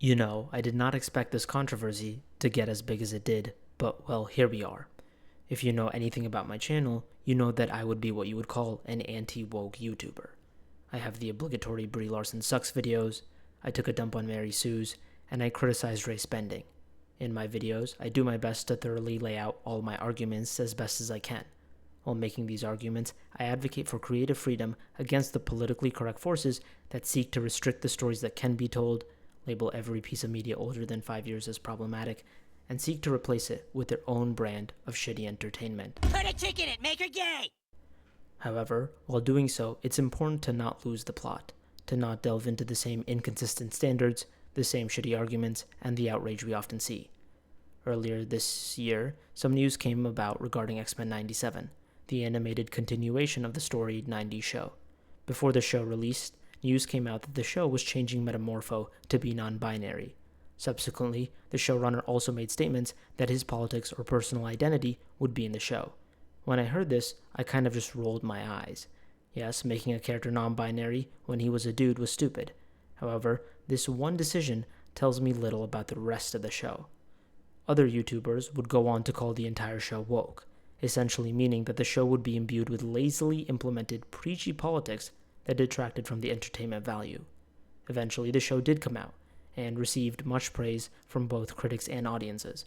I did not expect this controversy to get as big as it did, but well, here we are. If you know anything about my channel, you know that I would be what you would call an anti-woke YouTuber. I have the obligatory Brie Larson sucks videos, I took a dump on Mary Sue's, and I criticized race bending. In my videos, I do my best to thoroughly lay out all my arguments as best as I can. While making these arguments, I advocate for creative freedom against the politically correct forces that seek to restrict the stories that can be told, label every piece of media older than 5 years as problematic, and seek to replace it with their own brand of shitty entertainment. Put a chick in it, make her gay! However, while doing so, it's important to not lose the plot, to not delve into the same inconsistent standards, the same shitty arguments, and the outrage we often see. Earlier this year, some news came about regarding X-Men 97, the animated continuation of the storied 90s show. Before the show released, news came out that the show was changing Metamorpho to be non-binary. Subsequently, the showrunner also made statements that his politics or personal identity would be in the show. When I heard this, I kind of just rolled my eyes. Yes, making a character non-binary when he was a dude was stupid. However, this one decision tells me little about the rest of the show. Other YouTubers would go on to call the entire show woke, essentially meaning that the show would be imbued with lazily implemented preachy politics that detracted from the entertainment value. Eventually, the show did come out, and received much praise from both critics and audiences.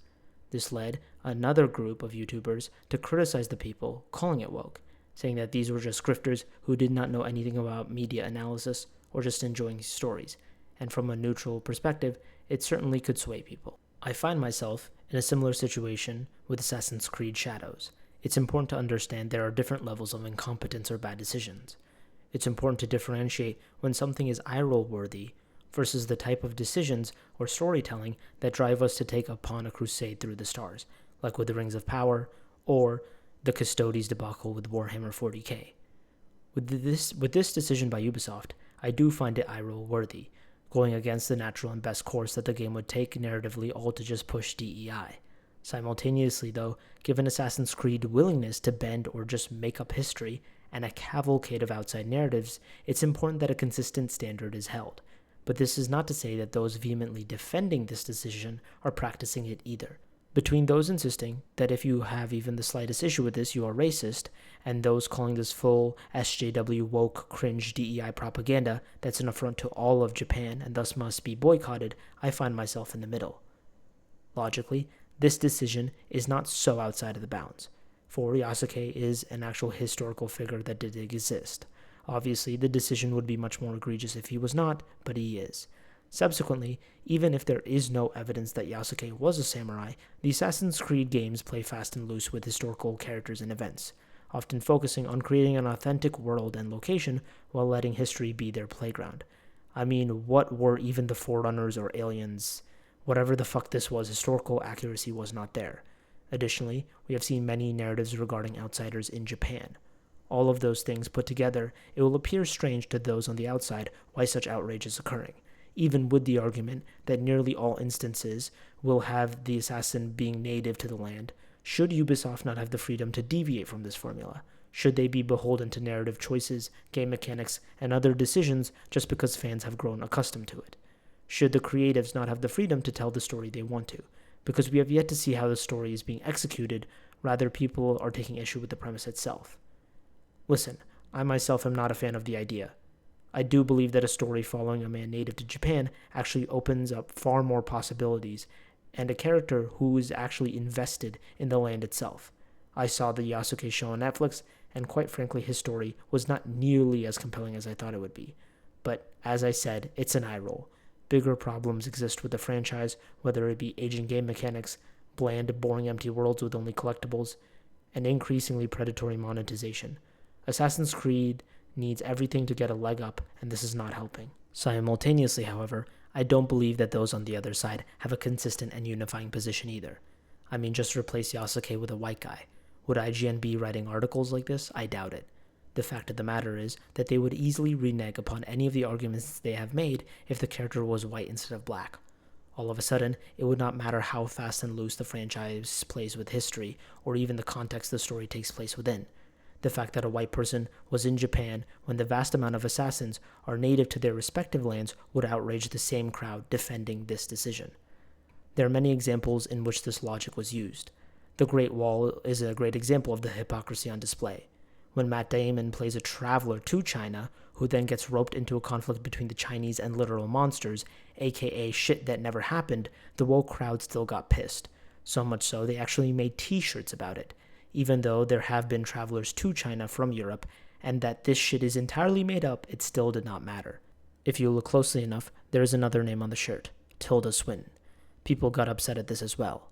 This led another group of YouTubers to criticize the people calling it woke, saying that these were just grifters who did not know anything about media analysis or just enjoying stories, and from a neutral perspective, it certainly could sway people. I find myself in a similar situation with Assassin's Creed Shadows. It's important to understand there are different levels of incompetence or bad decisions. It's important to differentiate when something is eye-roll worthy versus the type of decisions or storytelling that drive us to take upon a crusade through the stars, like with the Rings of Power or the Custodes debacle with Warhammer 40k. With this decision by Ubisoft, I do find it eye-roll worthy, going against the natural and best course that the game would take narratively, all to just push DEI. Simultaneously, though, given Assassin's Creed's willingness to bend or just make up history and a cavalcade of outside narratives, it's important that a consistent standard is held. But this is not to say that those vehemently defending this decision are practicing it either. Between those insisting that if you have even the slightest issue with this, you are racist, and those calling this full SJW woke cringe DEI propaganda that's an affront to all of Japan and thus must be boycotted, I find myself in the middle. Logically, this decision is not so outside of the bounds, for Yasuke is an actual historical figure that did exist. Obviously, the decision would be much more egregious if he was not, but he is. Subsequently, even if there is no evidence that Yasuke was a samurai, the Assassin's Creed games play fast and loose with historical characters and events, often focusing on creating an authentic world and location while letting history be their playground. I mean, what were even the Forerunners or aliens? Whatever the fuck this was, historical accuracy was not there. Additionally, we have seen many narratives regarding outsiders in Japan. All of those things put together, it will appear strange to those on the outside why such outrage is occurring, even with the argument that nearly all instances will have the assassin being native to the land. Should Ubisoft not have the freedom to deviate from this formula? Should they be beholden to narrative choices, game mechanics, and other decisions just because fans have grown accustomed to it? Should the creatives not have the freedom to tell the story they want to? Because we have yet to see how the story is being executed, rather people are taking issue with the premise itself. Listen, I myself am not a fan of the idea. I do believe that a story following a man native to Japan actually opens up far more possibilities, and a character who is actually invested in the land itself. I saw the Yasuke show on Netflix, and quite frankly his story was not nearly as compelling as I thought it would be. But as I said, it's an eye roll. Bigger problems exist with the franchise, whether it be aging game mechanics, bland, boring empty worlds with only collectibles, and increasingly predatory monetization. Assassin's Creed needs everything to get a leg up, and this is not helping. Simultaneously, however, I don't believe that those on the other side have a consistent and unifying position either. I mean, just replace Yasuke with a white guy. Would IGN be writing articles like this? I doubt it. The fact of the matter is that they would easily renege upon any of the arguments they have made if the character was white instead of black. All of a sudden, it would not matter how fast and loose the franchise plays with history, or even the context the story takes place within. The fact that a white person was in Japan when the vast amount of assassins are native to their respective lands would outrage the same crowd defending this decision. There are many examples in which this logic was used. The Great Wall is a great example of the hypocrisy on display. When Matt Damon plays a traveler to China, who then gets roped into a conflict between the Chinese and literal monsters, aka shit that never happened, the woke crowd still got pissed. So much so, they actually made t-shirts about it, even though there have been travelers to China from Europe, and that this shit is entirely made up, it still did not matter. If you look closely enough, there is another name on the shirt, Tilda Swinton. People got upset at this as well.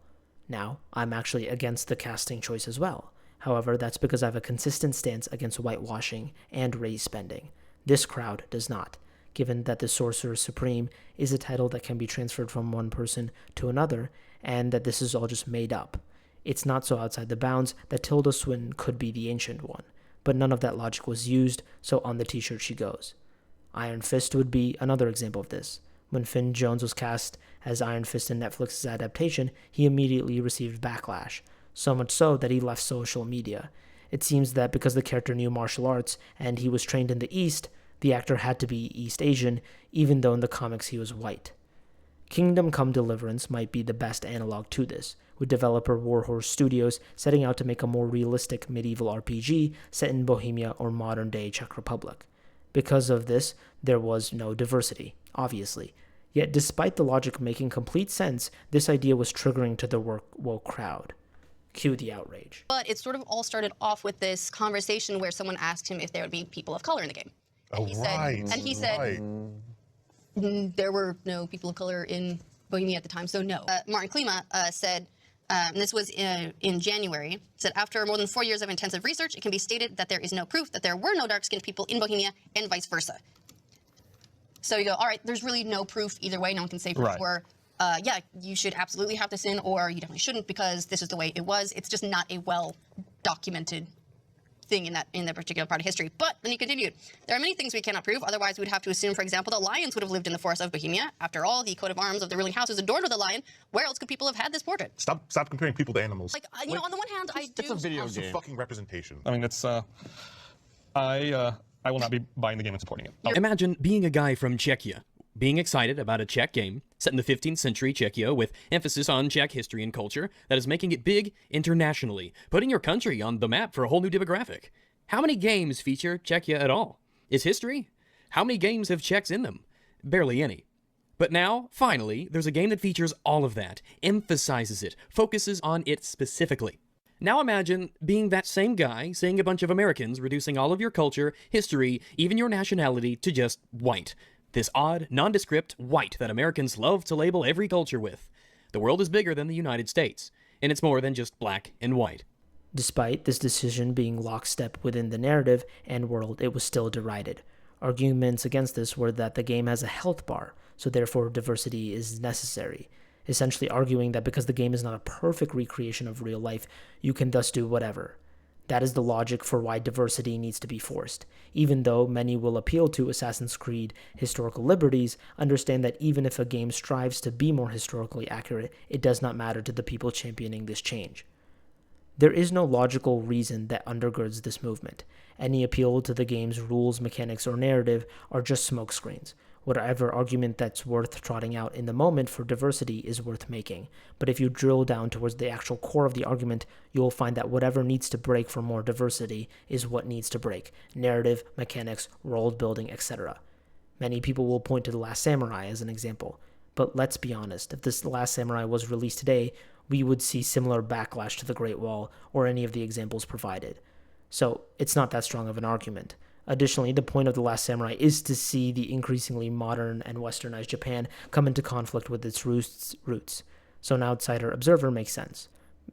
Now, I'm actually against the casting choice as well. However, that's because I have a consistent stance against whitewashing and raise spending. This crowd does not, given that the Sorcerer Supreme is a title that can be transferred from one person to another, and that this is all just made up. It's not so outside the bounds that Tilda Swinton could be the Ancient One, but none of that logic was used, so on the t-shirt she goes. Iron Fist would be another example of this. When Finn Jones was cast as Iron Fist in Netflix's adaptation, he immediately received backlash, so much so that he left social media. It seems that because the character knew martial arts and he was trained in the East, the actor had to be East Asian, even though in the comics he was white. Kingdom Come Deliverance might be the best analog to this, with developer Warhorse Studios setting out to make a more realistic medieval RPG set in Bohemia or modern-day Czech Republic. Because of this, there was no diversity, obviously. Yet despite the logic making complete sense, this idea was triggering to the woke crowd. Cue the outrage. But it sort of all started off with this conversation where someone asked him if there would be people of color in the game. And he said, there were no people of color in Bohemia at the time, so no. Martin Klima said, and this was in January, said, after more than 4 years of intensive research, it can be stated that there is no proof that there were no dark-skinned people in Bohemia and vice versa. So you go, all right, there's really no proof either way. No one can say for sure, yeah, you should absolutely have this in, or you definitely shouldn't because this is the way it was. It's just not a well-documented thing in that particular part of history. But then he continued, there are many things we cannot prove. Otherwise, we would have to assume, for example, that lions would have lived in the forests of Bohemia. After all, the coat of arms of the ruling house is adorned with a lion. Where else could people have had this portrait? Stop comparing people to animals. Like, you know, on the one hand, I do... It's a video game. Fucking representation. I mean, it's, I will not be buying the game and supporting it. Imagine being a guy from Czechia, being excited about a Czech game set in the 15th century Czechia with emphasis on Czech history and culture that is making it big internationally, putting your country on the map for a whole new demographic. How many games feature Czechia at all? Is history? How many games have Czechs in them? Barely any. But now, finally, there's a game that features all of that, emphasizes it, focuses on it specifically. Now imagine being that same guy, seeing a bunch of Americans reducing all of your culture, history, even your nationality to just white. This odd, nondescript white that Americans love to label every culture with. The world is bigger than the United States, and it's more than just black and white. Despite this decision being lockstep within the narrative and world, it was still derided. Arguments against this were that the game has a health bar, so therefore diversity is necessary, essentially arguing that because the game is not a perfect recreation of real life, you can thus do whatever. That is the logic for why diversity needs to be forced. Even though many will appeal to Assassin's Creed historical liberties, understand that even if a game strives to be more historically accurate, it does not matter to the people championing this change. There is no logical reason that undergirds this movement. Any appeal to the game's rules, mechanics, or narrative are just smokescreens. Whatever argument that's worth trotting out in the moment for diversity is worth making. But if you drill down towards the actual core of the argument, you will find that whatever needs to break for more diversity is what needs to break. Narrative, mechanics, world building, etc. Many people will point to The Last Samurai as an example. But let's be honest, if this Last Samurai was released today, we would see similar backlash to the Great Wall or any of the examples provided. So it's not that strong of an argument. Additionally, the point of The Last Samurai is to see the increasingly modern and westernized Japan come into conflict with its roots. So an outsider observer makes sense.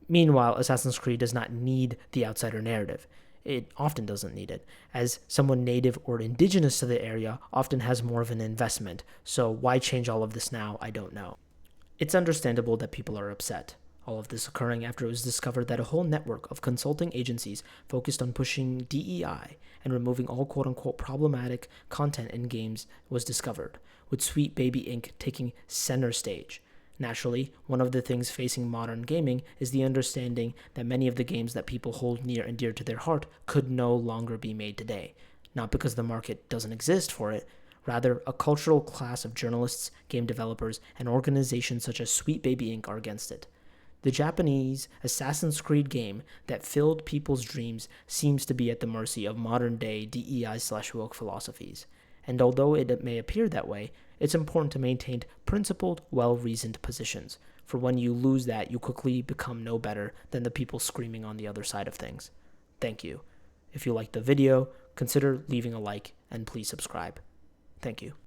Meanwhile, Assassin's Creed does not need the outsider narrative. It often doesn't need it, as someone native or indigenous to the area often has more of an investment, so why change all of this now, I don't know. It's understandable that people are upset. All of this occurring after it was discovered that a whole network of consulting agencies focused on pushing DEI and removing all quote-unquote problematic content in games was discovered, with Sweet Baby Inc. taking center stage. Naturally, one of the things facing modern gaming is the understanding that many of the games that people hold near and dear to their heart could no longer be made today. Not because the market doesn't exist for it, rather, a cultural class of journalists, game developers, and organizations such as Sweet Baby Inc. are against it. The Japanese Assassin's Creed game that filled people's dreams seems to be at the mercy of modern-day DEI/woke philosophies. And although it may appear that way, it's important to maintain principled, well-reasoned positions, for when you lose that, you quickly become no better than the people screaming on the other side of things. Thank you. If you liked the video, consider leaving a like, and please subscribe. Thank you.